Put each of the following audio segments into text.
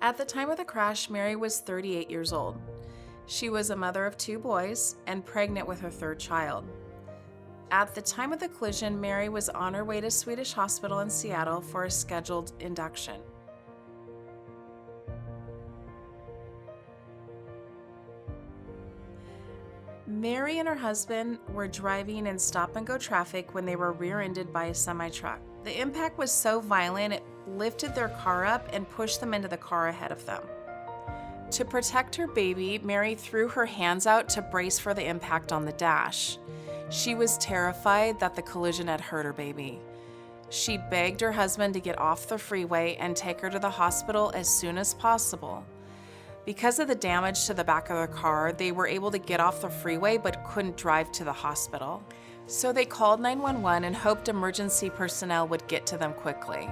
At the time of the crash, Mary was 38 years old. She was a mother of 2 boys and pregnant with her 3rd child. At the time of the collision, Mary was on her way to Swedish Hospital in Seattle for a scheduled induction. Mary and her husband were driving in stop-and-go traffic when they were rear-ended by a semi-truck. The impact was so violent it lifted their car up and pushed them into the car ahead of them. To protect her baby, Mary threw her hands out to brace for the impact on the dash. She was terrified that the collision had hurt her baby. She begged her husband to get off the freeway and take her to the hospital as soon as possible. Because of the damage to the back of their car, they were able to get off the freeway but couldn't drive to the hospital. So they called 911 and hoped emergency personnel would get to them quickly.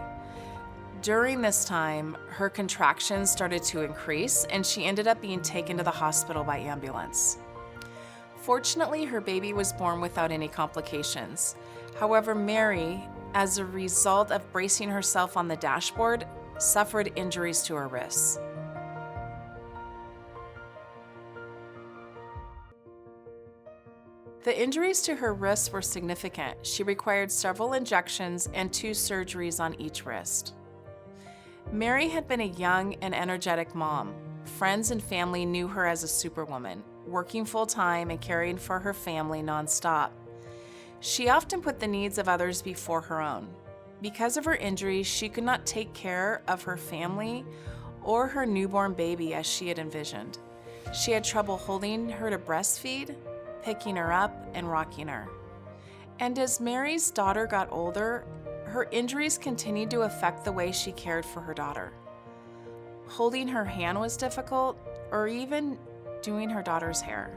During this time, her contractions started to increase and she ended up being taken to the hospital by ambulance. Fortunately, her baby was born without any complications. However, Mary, as a result of bracing herself on the dashboard, suffered injuries to her wrists. The injuries to her wrists were significant. She required several injections and 2 surgeries on each wrist. Mary had been a young and energetic mom. Friends and family knew her as a superwoman, working full-time and caring for her family nonstop. She often put the needs of others before her own. Because of her injuries, she could not take care of her family or her newborn baby as she had envisioned. She had trouble holding her to breastfeed, picking her up, and rocking her. And as Mary's daughter got older, her injuries continued to affect the way she cared for her daughter. Holding her hand was difficult, or even doing her daughter's hair.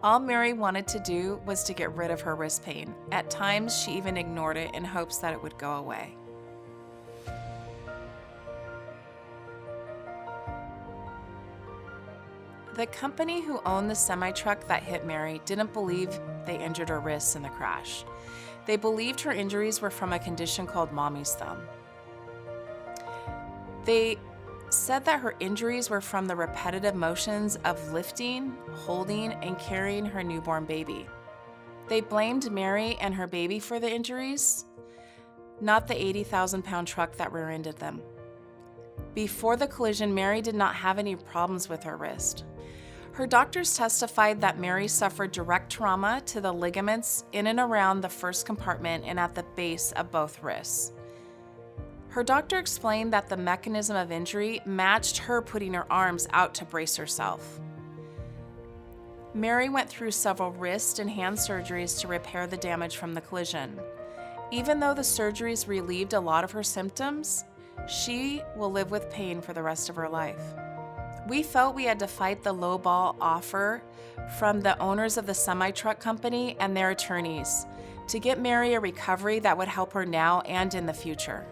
All Mary wanted to do was to get rid of her wrist pain. At times, she even ignored it in hopes that it would go away. The company who owned the semi-truck that hit Mary didn't believe they injured her wrists in the crash. They believed her injuries were from a condition called mommy's thumb. They said that her injuries were from the repetitive motions of lifting, holding, and carrying her newborn baby. They blamed Mary and her baby for the injuries, not the 80,000-pound truck that rear-ended them. Before the collision, Mary did not have any problems with her wrist. Her doctors testified that Mary suffered direct trauma to the ligaments in and around the first compartment and at the base of both wrists. Her doctor explained that the mechanism of injury matched her putting her arms out to brace herself. Mary went through several wrist and hand surgeries to repair the damage from the collision. Even though the surgeries relieved a lot of her symptoms, she will live with pain for the rest of her life. We felt we had to fight the lowball offer from the owners of the semi-truck company and their attorneys to get Mary a recovery that would help her now and in the future.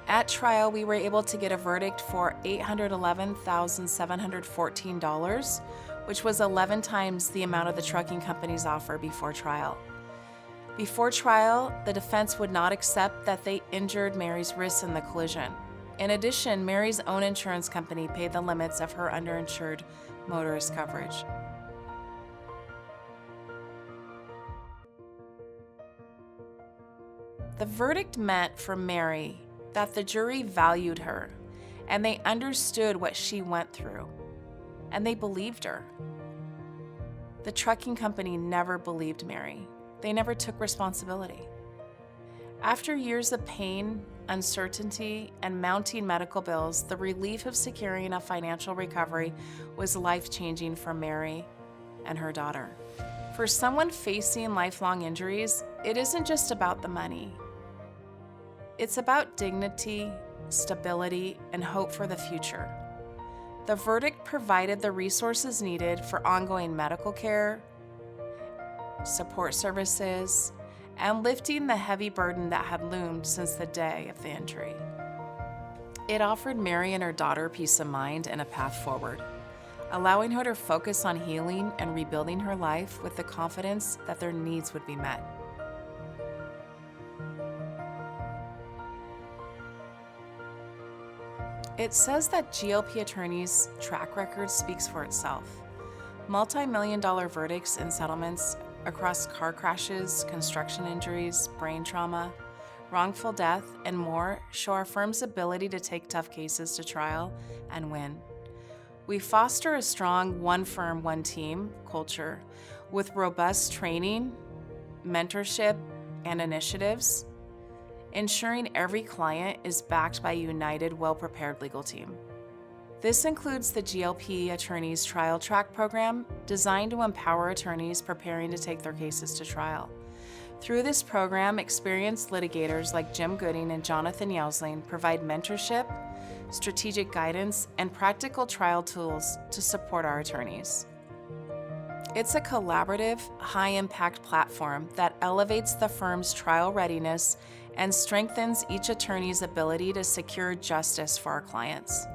At trial, we were able to get a verdict for $811,714, which was 11 times the amount of the trucking company's offer before trial. Before trial, the defense would not accept that they injured Mary's wrists in the collision. In addition, Mary's own insurance company paid the limits of her underinsured motorist coverage. The verdict meant for Mary that the jury valued her, and they understood what she went through, and they believed her. The trucking company never believed Mary. They never took responsibility. After years of pain, uncertainty, and mounting medical bills, the relief of securing a financial recovery was life-changing for Mary and her daughter. For someone facing lifelong injuries, it isn't just about the money. It's about dignity, stability, and hope for the future. The verdict provided the resources needed for ongoing medical care, support services, and lifting the heavy burden that had loomed since the day of the injury. It offered Mary and her daughter peace of mind and a path forward, allowing her to focus on healing and rebuilding her life with the confidence that their needs would be met. It says that GLP Attorneys' track record speaks for itself. Multi-million-dollar verdicts and settlements across car crashes, construction injuries, brain trauma, wrongful death, and more show our firm's ability to take tough cases to trial and win. We foster a strong one firm, one team culture with robust training, mentorship, and initiatives, ensuring every client is backed by a united, well-prepared legal team. This includes the GLP Attorneys Trial Track program, designed to empower attorneys preparing to take their cases to trial. Through this program, experienced litigators like Jim Gooding and Jonathan Yelsling provide mentorship, strategic guidance, and practical trial tools to support our attorneys. It's a collaborative, high-impact platform that elevates the firm's trial readiness and strengthens each attorney's ability to secure justice for our clients.